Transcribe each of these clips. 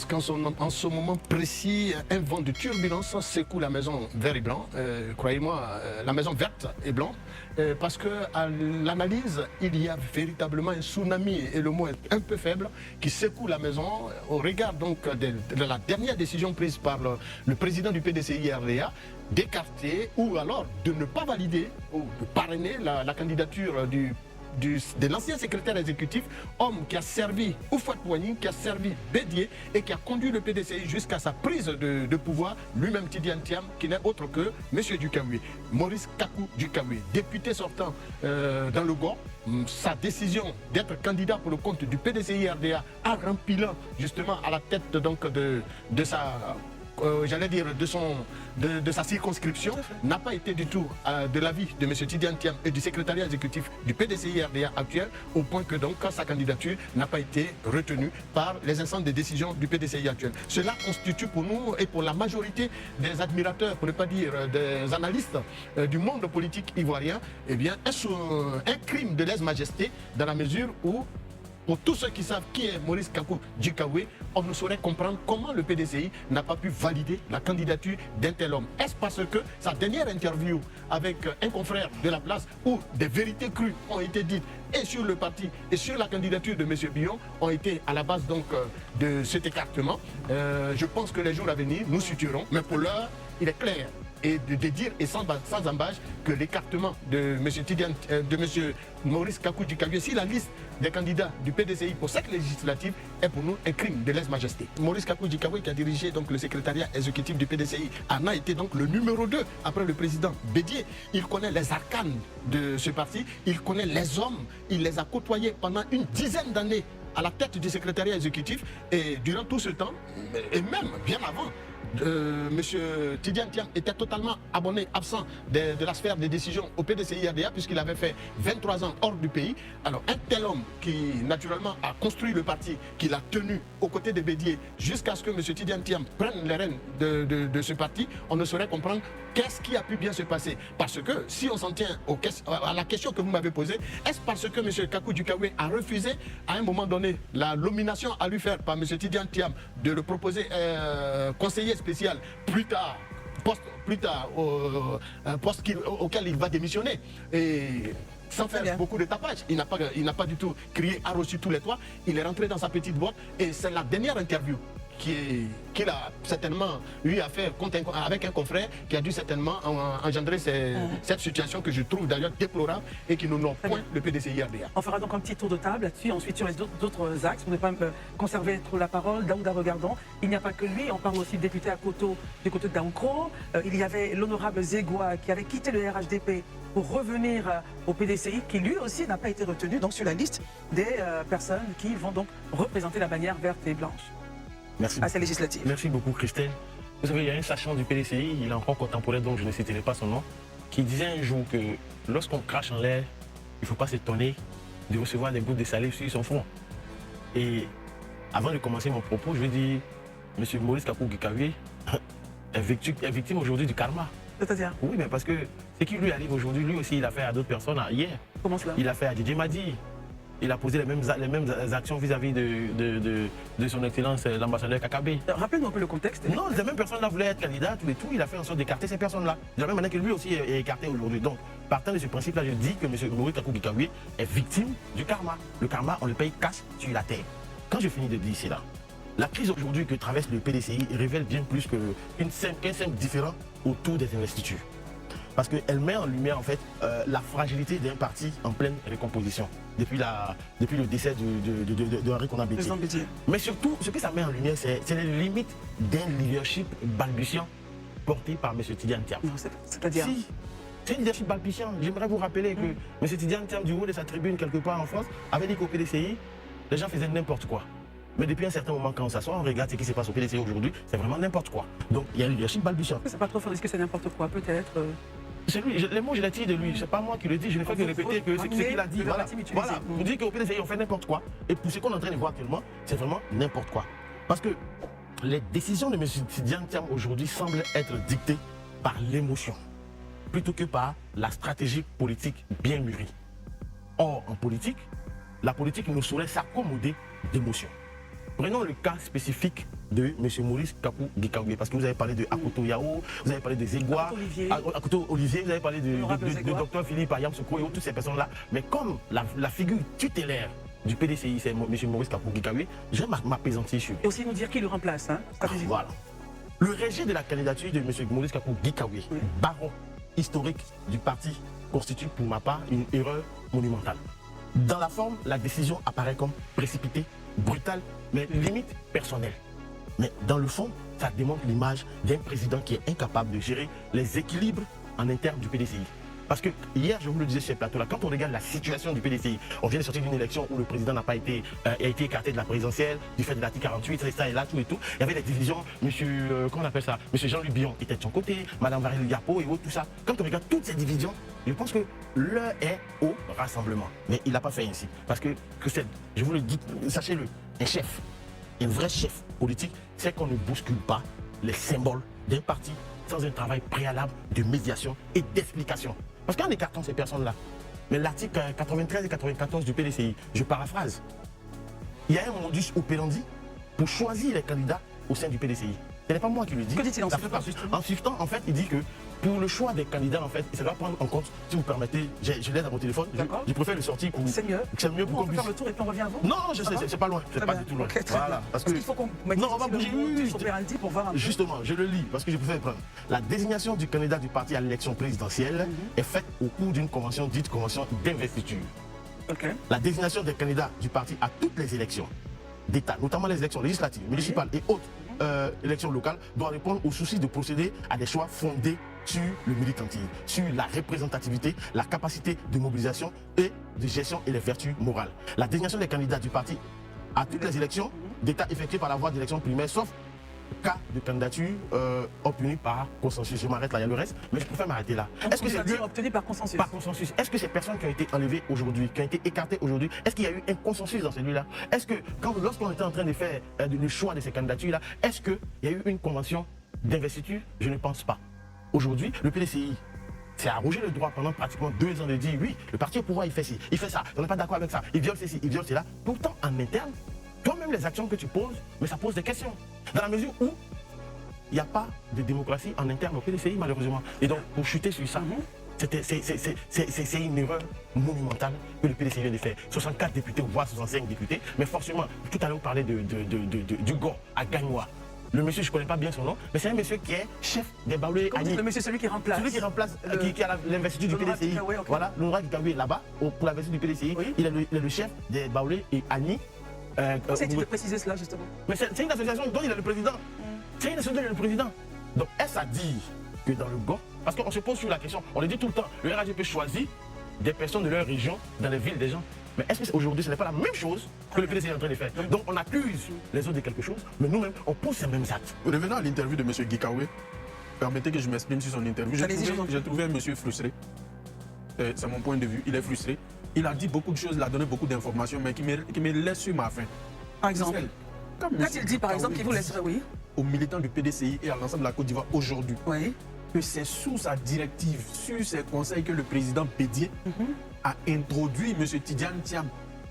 qu'en ce moment précis, un vent de turbulence secoue la maison vert et blanc. Croyez-moi, la maison verte et blanc. Parce qu'à l'analyse, il y a véritablement un tsunami, et le mot est un peu faible, qui secoue la maison au regard donc de la dernière décision prise par le président du PDCI RDA d'écarter ou alors de ne pas valider ou de parrainer la candidature de l'ancien secrétaire exécutif, homme qui a servi Houphouët-Boigny, qui a servi Bédié et qui a conduit le PDCI jusqu'à sa prise de pouvoir, lui-même Tidiane Thiam, qui n'est autre que M. Dukawi, Maurice Kakou Dukawi, député sortant dans le Gord. Sa décision d'être candidat pour le compte du PDCI RDA a rempilant justement à la tête donc de sa j'allais dire de sa circonscription, n'a pas été du tout de l'avis de M. Tidiane Thiam et du secrétariat exécutif du PDCI RDA actuel, au point que donc sa candidature n'a pas été retenue par les instances de décision du PDCI actuel. Cela constitue pour nous et pour la majorité des admirateurs, pour ne pas dire des analystes du monde politique ivoirien, eh bien, un crime de lèse-majesté dans la mesure où pour tous ceux qui savent qui est Maurice Kakou Dukawi, on ne saurait comprendre comment le PDCI n'a pas pu valider la candidature d'un tel homme. Est-ce parce que sa dernière interview avec un confrère de la place où des vérités crues ont été dites et sur le parti et sur la candidature de M. Billon ont été à la base donc de cet écartement? Je pense que les jours à venir nous situerons, mais pour l'heure, il est clair et de dire et sans embâche que l'écartement de M. Maurice Kakou Dukawi, si la liste des candidats du PDCI pour cette législative est pour nous un crime de lèse-majesté. Maurice Kakou Dukawi, qui a dirigé donc le secrétariat exécutif du PDCI, en a été donc le numéro 2 après le président Bédié. Il connaît les arcanes de ce parti, il connaît les hommes, il les a côtoyés pendant une dizaine d'années à la tête du secrétariat exécutif, et durant tout ce temps, et même bien avant, M. Tidiane Thiam était totalement absent de la sphère des décisions au PDCI RDA, puisqu'il avait fait 23 ans hors du pays. Alors un tel homme qui naturellement a construit le parti, qu'il a tenu aux côtés de Bédié jusqu'à ce que M. Tidiane Thiam prenne les rênes de ce parti, on ne saurait comprendre qu'est-ce qui a pu bien se passer. Parce que si on s'en tient à la question que vous m'avez posée, est-ce parce que M. Kakou Dukawi a refusé à un moment donné la nomination à lui faire par M. Tidiane Thiam de le proposer conseiller spécial plus tard, poste auquel il va démissionner, et sans faire beaucoup de tapage, il n'a pas du tout crié à reçu tous les toits, il est rentré dans sa petite boîte, et c'est la dernière interview qu'il a certainement eu à faire avec un confrère qui a dû certainement engendrer cette situation que je trouve d'ailleurs déplorable et qui n'honore point le PDCI RDA. On fera donc un petit tour de table là-dessus, ensuite sur les autres axes. On ne peut pas conserver trop la parole. Daouda Regardant, il n'y a pas que lui, on parle aussi du député à Koto, du côté de Daoukro. Il y avait l'honorable Zegwa qui avait quitté le RHDP pour revenir au PDCI, qui lui aussi n'a pas été retenu donc sur la liste des personnes qui vont donc représenter la bannière verte et blanche. Merci. À ces législatives. Merci beaucoup, Christelle. Vous savez, il y a un sachant du PDCI, il est encore contemporain, donc je ne citerai pas son nom, qui disait un jour que lorsqu'on crache en l'air, il ne faut pas s'étonner de recevoir des gouttes de salive sur son front. Et avant de commencer mon propos, je vais dire, M. Maurice Kakou Dukawi est victime aujourd'hui du karma. C'est-à-dire? Oui, mais parce que ce qui lui arrive aujourd'hui, lui aussi, il a fait à d'autres personnes hier. Comment cela? Il a fait à Didier Madi. Il a posé les mêmes actions vis-à-vis de son excellence, l'ambassadeur Kakabe. Rappelez-nous un peu le contexte. Non, ces mêmes personnes-là voulaient être candidates et tout. Il a fait en sorte d'écarter ces personnes-là. De la même manière que lui aussi est écarté aujourd'hui. Donc, partant de ce principe-là, je dis que M. Maurice Kakou Dukawi est victime du karma. Le karma, on le paye cash sur la terre. Quand je finis de dire cela, la crise aujourd'hui que traverse le PDCI révèle bien plus qu'un simple différend autour des investitures. Parce qu'elle met en lumière en fait la fragilité d'un parti en pleine recomposition depuis le décès de Henri Konan Bédié. Mais surtout, ce que ça met en lumière, c'est les limites d'un leadership balbutiant porté par M. Tidiane Thiam. C'est-à-dire? Si, c'est un leadership balbutiant. J'aimerais vous rappeler que M. Tidiane Thiam, du haut de sa tribune quelque part en France, avait dit qu'au PDCI, les gens faisaient n'importe quoi. Mais depuis un certain moment, quand on s'assoit, on regarde ce qui se passe au PDCI aujourd'hui, c'est vraiment n'importe quoi. Donc il y a un leadership balbutiant. C'est pas trop fort, est-ce que c'est n'importe quoi, peut-être? C'est lui, les mots je l'ai tiré de lui, c'est pas moi qui le dis, je ne fais que répéter que ce qu'il a dit. Voilà, on dit qu'au PDCI on fait n'importe quoi. Et pour ce qu'on est en train de voir actuellement, c'est vraiment n'importe quoi. Parce que les décisions de M. Tidiane Thiam aujourd'hui semblent être dictées par l'émotion, plutôt que par la stratégie politique bien mûrie. Or, en politique, la politique ne saurait s'accommoder d'émotions. Prenons le cas spécifique de M. Maurice Kakou Gikaoué, parce que vous avez parlé de Akoto Yao, vous avez parlé de Zegwa, Akoto Olivier, vous avez parlé de Dr Philippe Ayam Soko et toutes ces personnes-là. Mais comme la figure tutélaire du PDCI, c'est M. Maurice Kakou Gikaoué, je vais m'apaisantir sur. Et aussi nous dire qui le remplace, hein, voilà. Le rejet de la candidature de M. Maurice Kakou Gikaoué, baron historique du parti, constitue pour ma part une erreur monumentale. Dans la forme, la décision apparaît comme précipitée, brutale, mais limite personnelle. Mais dans le fond, ça démontre l'image d'un président qui est incapable de gérer les équilibres en interne du PDCI. Parce que hier, je vous le disais sur ce plateau-là, quand on regarde la situation du PDCI, on vient de sortir d'une élection où le président n'a pas été, a été écarté de la présidentielle, du fait de l'article 48, ça et là, tout et tout. Il y avait des divisions, comment on appelle ça, monsieur Jean-Luc Billon était de son côté, madame Valérie Yapo et autres, tout ça. Quand on regarde toutes ces divisions, je pense que l'heure est au rassemblement. Mais il n'a pas fait ainsi. Parce que Christelle, je vous le dis, sachez-le, un chef, un vrai chef politique, c'est qu'on ne bouscule pas les symboles d'un parti sans un travail préalable de médiation et d'explication. Parce qu'en écartant ces personnes-là, mais l'article 93 et 94 du PDCI, je paraphrase, il y a un modus operandi pour choisir les candidats au sein du PDCI. Ce n'est pas moi qui le dis. Que dit-il en shiftant, en fait, il dit que pour le choix des candidats, en fait, ça doit prendre en compte, si vous permettez, je l'aide à mon téléphone, je préfère le sortir pour... C'est mieux. C'est mieux pour qu'on puisse... faire le tour et puis on revient à vous. Non, je sais, c'est pas loin, c'est pas du tout loin. Okay, voilà, parce qu'il faut qu'on mette on va bouger. Pour voir un peu. Justement, je le lis, parce que je préfère prendre. La désignation du candidat du parti à l'élection présidentielle est faite au cours d'une convention dite convention d'investiture. La désignation des candidats du parti à toutes les élections d'État, notamment les élections législatives, municipales et autres élections locales, doit répondre au souci de procéder à des choix fondés sur le militantisme, sur la représentativité, la capacité de mobilisation et de gestion et les vertus morales. La désignation des candidats du parti à toutes les élections d'État effectuées par la voie d'élection primaire, sauf cas de candidature obtenue par consensus. Je m'arrête là, il y a le reste, mais je préfère m'arrêter là. Est-ce que c'est obtenu par consensus? Par consensus. Est-ce que ces personnes qui ont été enlevées aujourd'hui, qui ont été écartées aujourd'hui, est-ce qu'il y a eu un consensus dans celui-là? Est-ce que, lorsqu'on était en train de faire le choix de ces candidatures-là, est-ce qu'il y a eu une convention d'investiture? Je ne pense pas. Aujourd'hui, le PDCI s'est arrogé le droit pendant pratiquement 2 ans de dire oui, le parti au pouvoir, il fait ci, il fait ça, on n'est pas d'accord avec ça, il viole ceci, il viole cela. Pourtant, en interne, toi-même les actions que tu poses, mais ça pose des questions. Dans la mesure où il n'y a pas de démocratie en interne au PDCI, malheureusement. Et donc, pour chuter sur ça, c'est une erreur monumentale que le PDCI vient de faire. 64 députés, voire 65 députés. Mais forcément, tout à l'heure, vous parlez du gars à Gagnois. Le monsieur, je ne connais pas bien son nom, mais c'est un monsieur qui est chef des Baoulé Agni. Le monsieur, celui qui remplace. Celui qui remplace, qui a l'investiture du PDCI. Voilà, l'honorable Gikaoué là-bas, pour l'investiture du PDCI. Oui. Il est le chef des Baoulé et Agni. C'est-il de préciser cela, justement? Mais c'est une association dont il est le président. C'est une association dont il est le président. Donc, est-ce à dire que dans le GOR, parce qu'on se pose sur la question, on le dit tout le temps, le RADP choisit des personnes de leur région dans les villes des gens. Mais est-ce qu'aujourd'hui, ce n'est pas la même chose que le PDC est en train de faire? Donc, on accuse les autres de quelque chose, mais nous-mêmes, on pose ces mêmes actes. Revenons à l'interview de M. Gikaoué, permettez que je m'exprime sur son interview. J'ai trouvé un monsieur frustré. C'est mon point de vue. Il est frustré. Il a dit beaucoup de choses, il a donné beaucoup d'informations, mais qui me laisse sur ma faim. Par exemple, quand il dit par exemple qu'il vous laisserait, oui, aux militants du PDCI et à l'ensemble de la Côte d'Ivoire aujourd'hui, oui, que c'est sous sa directive, sur ses conseils que le président Bédié a introduit M. Tidiane Thiam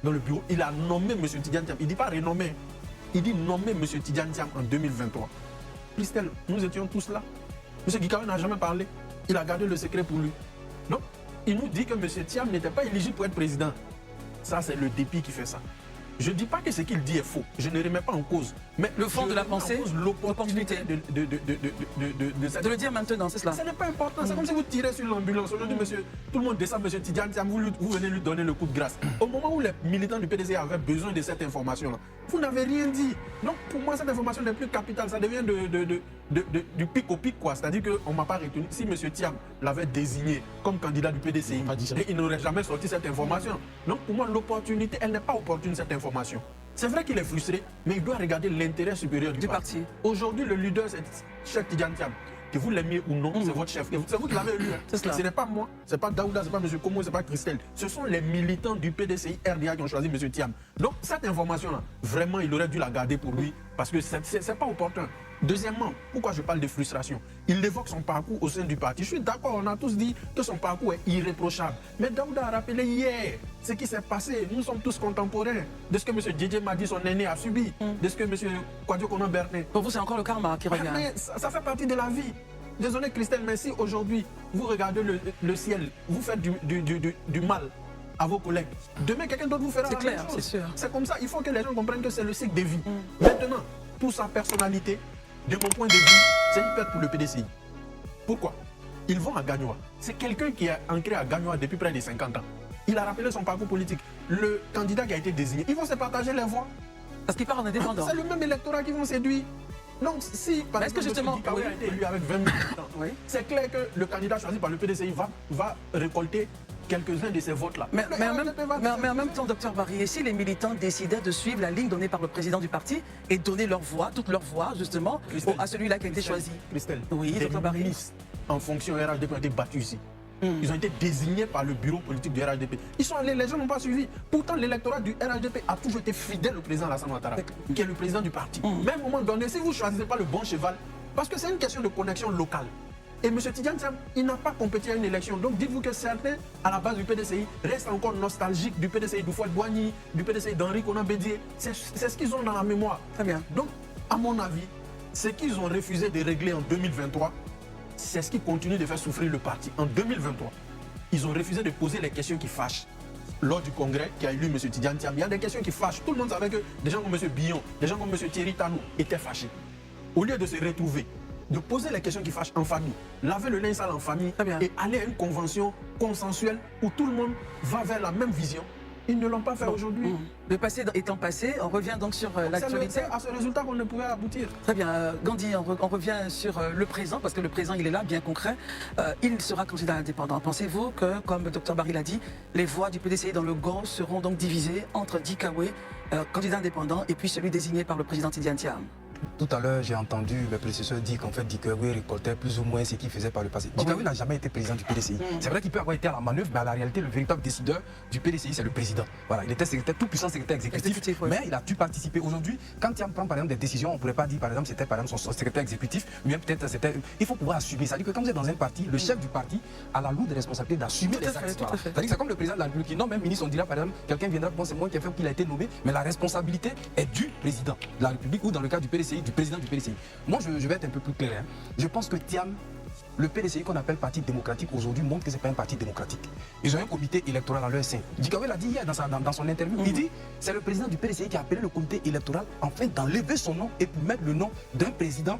dans le bureau. Il a nommé M. Tidiane Thiam. Il ne dit pas renommé, il dit nommé M. Tidiane Thiam en 2023. Christelle, nous étions tous là. M. Gikaoué n'a jamais parlé. Il a gardé le secret pour lui. Non, il nous dit que M. Thiam n'était pas éligible pour être président. Ça, c'est le dépit qui fait ça. Je ne dis pas que ce qu'il dit est faux. Je ne remets pas en cause. Mais le fond de la pensée, l'opportunité de le dire maintenant, c'est cela. Ce n'est pas important. C'est comme si vous tirez sur l'ambulance. Aujourd'hui, monsieur, tout le monde descend, monsieur Tidiane Thiam, vous venez lui donner le coup de grâce. Au moment où les militants du PDC avaient besoin de cette information-là, vous n'avez rien dit. Donc, pour moi, cette information n'est plus capitale. Ça devient du pic au pic, quoi. C'est-à-dire qu'on ne m'a pas retenu. Si monsieur Thiam l'avait désigné comme candidat du PDCI, il n'aurait jamais sorti cette information. Donc, pour moi, l'opportunité, elle n'est pas opportune, cette information. C'est vrai qu'il est frustré, mais il doit regarder l'intérêt supérieur du parti. Aujourd'hui, le leader, c'est Cheikh Tidiane Thiam. Que vous l'aimiez ou non, c'est votre chef. C'est vous qui l'avez élu. Ce n'est pas moi, ce n'est pas Daouda, ce n'est pas M. Komo, ce n'est pas Christelle. Ce sont les militants du PDCI RDA qui ont choisi M. Thiam. Donc, cette information-là, vraiment, il aurait dû la garder pour lui parce que ce n'est pas opportun. Deuxièmement, pourquoi je parle de frustration? Il évoque son parcours au sein du parti. Je suis d'accord, on a tous dit que son parcours est irréprochable. Mais Daouda a rappelé hier ce qui s'est passé. Nous sommes tous contemporains de ce que M. Djedje Madi, son aîné, a subi, de ce que M. Kwadio Konan Bernet. Pour vous, c'est encore le karma qui revient. Mais ça fait partie de la vie. Désolé Christelle, mais si aujourd'hui vous regardez le ciel, vous faites du mal à vos collègues, demain quelqu'un d'autre vous fera la clair, même chose. c'est sûr. C'est comme ça, il faut que les gens comprennent que c'est le cycle de vie. Maintenant, pour sa personnalité, de mon point de vue, c'est une perte pour le PDCI. Pourquoi? Ils vont à Gagnoa. C'est quelqu'un qui est ancré à Gagnoa depuis près de 50 ans. Il a rappelé son parcours politique. Le candidat qui a été désigné, ils vont se partager les voix. Parce qu'il part en indépendant. C'est le même électorat qui vont séduire. Donc, si par Mais est-ce que exemple, justement, M. Dikawe a été élu avec 20 000 habitants, Oui. c'est clair que le candidat choisi par le PDCI va récolter quelques-uns de ces votes-là. Mais en même temps, Dr Barry, et si les militants décidaient de suivre la ligne donnée par le président du parti et donner leur voix, toute leur voix, justement, à celui-là qui a été choisi? Christelle, Oui, des Dr Barry. ministres en fonction RHDP ont été battus ici. Ils ont été désignés par le bureau politique du RHDP. Ils sont allés, les gens n'ont pas suivi. Pourtant, l'électorat du RHDP a toujours été fidèle au président Alassane Ouattara, qui est le président du parti. Mais à un moment donné, si vous ne choisissez pas le bon cheval, parce que c'est une question de connexion locale. Et M. Tidjane Thiam, il n'a pas compété à une élection. Donc dites-vous que certains, à la base du PDCI, restent encore nostalgiques du PDCI d'Oufouette Boigny, du PDCI d'Henri Konan Bédié. C'est ce qu'ils ont dans la mémoire. Très bien. Donc, à mon avis, ce qu'ils ont refusé de régler en 2023, c'est ce qui continue de faire souffrir le parti. En 2023, ils ont refusé de poser les questions qui fâchent. Lors du congrès qui a élu M. Tidjane Thiam, il y a des questions qui fâchent. Tout le monde savait que des gens comme M. Billon, des gens comme M. Thierry Tanou étaient fâchés. Au lieu de se retrouver, de poser les questions qui fâchent en famille, laver le linge sale en famille et aller à une convention consensuelle où tout le monde va vers la même vision, ils ne l'ont pas fait aujourd'hui. Le passé étant passé, on revient donc sur l'actualité. C'est à ce résultat qu'on ne pouvait aboutir. Très bien. Gandhi, on revient sur le présent, parce que le présent, il est là, bien concret. Il sera candidat indépendant. Pensez-vous que, comme Dr Barry l'a dit, les voix du PDCI dans le GON seront donc divisées entre Dikawe, candidat indépendant, et puis celui désigné par le président Tidjane Thiam? Tout à l'heure, j'ai entendu le prédécesseur dire qu'en fait, Dikawe récoltait plus ou moins ce qu'il faisait par le passé. Dikawe n'a jamais été président du PDCI. C'est vrai qu'il peut avoir été à la manœuvre, mais à la réalité, le véritable décideur du PDCI, c'est le président. Voilà, il était secrétaire, tout puissant secrétaire exécutif, oui. mais il a dû participer. Aujourd'hui, quand il prend par exemple des décisions, on ne pourrait pas dire par exemple c'était par exemple son secrétaire exécutif, ou bien peut-être c'était. Il faut pouvoir assumer. C'est-à-dire que quand vous êtes dans un parti, le chef du parti a la lourde responsabilité d'assumer les actes. C'est-à-dire que c'est comme le président de la République. Non, même ministre, on dira par exemple, quelqu'un viendra, bon, c'est moi qui ai fait qu'il a été nommé, mais la responsabilité est du président de la République ou dans le cas du PDCI, du président du PDCI. Moi, je vais être un peu plus clair. Je pense que Thiam, le PDCI qu'on appelle parti démocratique aujourd'hui, montre que ce n'est pas un parti démocratique. Ils ont un comité électoral dans leur sein. Dikawe l'a dit hier dans son interview. Il dit c'est le président du PDCI qui a appelé le comité électoral afin d'enlever son nom et pour mettre le nom d'un président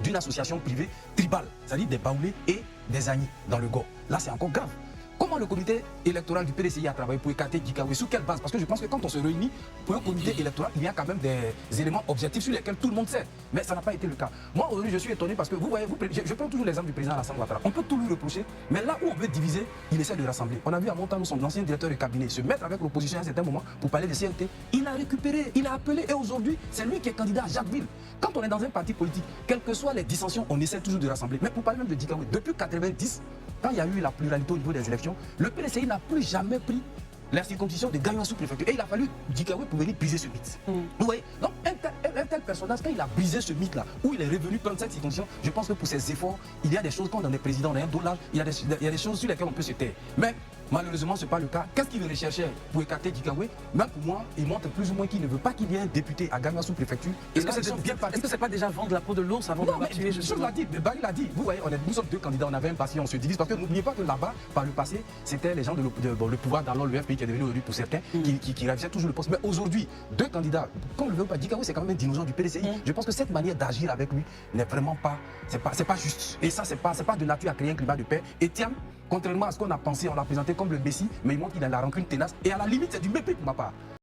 d'une association privée tribale, c'est-à-dire des Baoulés et des Agnis dans le GOR. Là, c'est encore grave. Comment le comité électoral du PDCI a travaillé pour écarter Dikawe? Sur quelle base? Parce que je pense que quand on se réunit pour un comité électoral, il y a quand même des éléments objectifs sur lesquels tout le monde sait. Mais ça n'a pas été le cas. Moi, aujourd'hui, je suis étonné parce que vous voyez, je prends toujours l'exemple du président Alassane Ouattara. On peut tout lui reprocher, mais là où on veut diviser, il essaie de rassembler. On a vu à Montano, son ancien directeur de cabinet, se mettre avec l'opposition à un certain moment pour parler de CNT. Il a récupéré, il a appelé et aujourd'hui, c'est lui qui est candidat à Jacquesville. Quand on est dans un parti politique, quelles que soient les dissensions, on essaie toujours de rassembler. Mais pour parler même de Dikawe, depuis 1990, quand il y a eu la pluralité au niveau des élections, le PDCI n'a plus jamais pris la circonscription de gagnant sous préfecture. Et il a fallu Dikawe pour venir briser ce mythe. Vous voyez? Donc un tel personnage, quand il a brisé ce mythe-là, où il est revenu prendre cette circonscription, je pense que pour ses efforts, il y a des choses quand on est président, on a un dollar, il y a des choses sur lesquelles on peut se taire. Mais malheureusement, ce n'est pas le cas. Qu'est-ce qu'il veut rechercher pour écarter Dikawe? Même pour moi, il montre plus ou moins qu'il ne veut pas qu'il y ait un député à Gagnoa sous préfecture. Est-ce que c'est pas déjà vendre la peau de l'ours avant de la tuer? Je l'a dit, Barry l'a dit. Vous voyez, nous sommes deux candidats, on avait un passé, on se divise. Parce que n'oubliez pas que là-bas, par le passé, c'était les gens le pouvoir dans le FPI qui est devenu aujourd'hui pour certains, qui réalisaient toujours le poste. Mais aujourd'hui, deux candidats, comme le veut pas, Dikawe, c'est quand même un dinosaure du PDCI. Je pense que cette manière d'agir avec lui n'est vraiment pas, c'est pas juste. Et ça, c'est pas de nature à créer un climat de paix. Et Thiam, contrairement à ce qu'on a pensé, on l'a présenté comme le Messie, mais il montre qu'il a la rancune tenace. Et à la limite, c'est du mépris pour ma part.